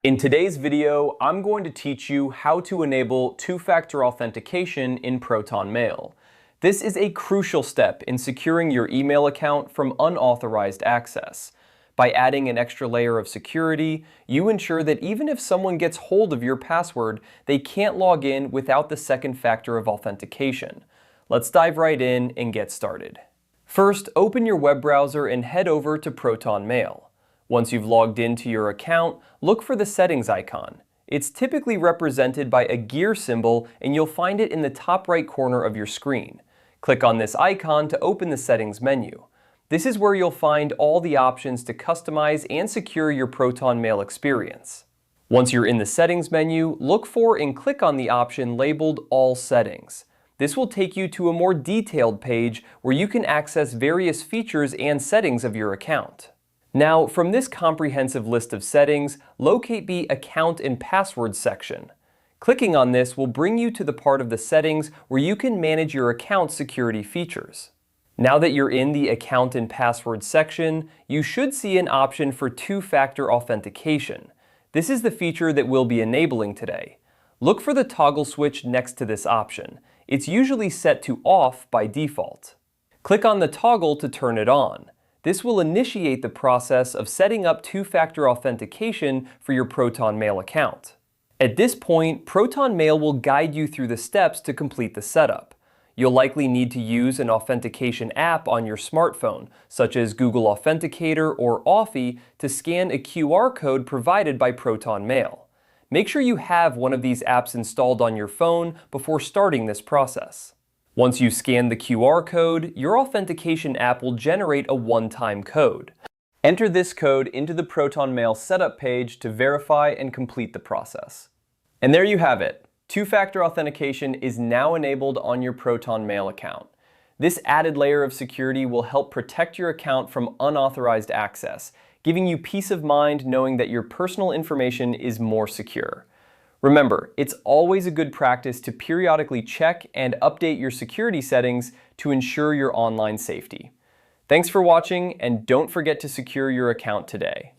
In today's video, I'm going to teach you how to enable two-factor authentication in Proton Mail. This is a crucial step in securing your email account from unauthorized access. By adding an extra layer of security, you ensure that even if someone gets hold of your password, they can't log in without the second factor of authentication. Let's dive right in and get started. First, open your web browser and head over to Proton Mail. Once you've logged into your account, look for the settings icon. It's typically represented by a gear symbol, and you'll find it in the top right corner of your screen. Click on this icon to open the settings menu. This is where you'll find all the options to customize and secure your Proton Mail experience. Once you're in the settings menu, look for and click on the option labeled All Settings. This will take you to a more detailed page where you can access various features and settings of your account. Now, from this comprehensive list of settings, locate the Account and Passwords section. Clicking on this will bring you to the part of the settings where you can manage your account security features. Now that you're in the Account and Passwords section, you should see an option for two-factor authentication. This is the feature that we'll be enabling today. Look for the toggle switch next to this option. It's usually set to off by default. Click on the toggle to turn it on. This will initiate the process of setting up two-factor authentication for your Proton Mail account. At this point, Proton Mail will guide you through the steps to complete the setup. You'll likely need to use an authentication app on your smartphone, such as Google Authenticator or Authy, to scan a QR code provided by Proton Mail. Make sure you have one of these apps installed on your phone before starting this process. Once you scan the QR code, your authentication app will generate a one-time code. Enter this code into the Proton Mail setup page to verify and complete the process. And there you have it. Two-factor authentication is now enabled on your Proton Mail account. This added layer of security will help protect your account from unauthorized access, giving you peace of mind knowing that your personal information is more secure. Remember, it's always a good practice to periodically check and update your security settings to ensure your online safety. Thanks for watching, and don't forget to secure your account today.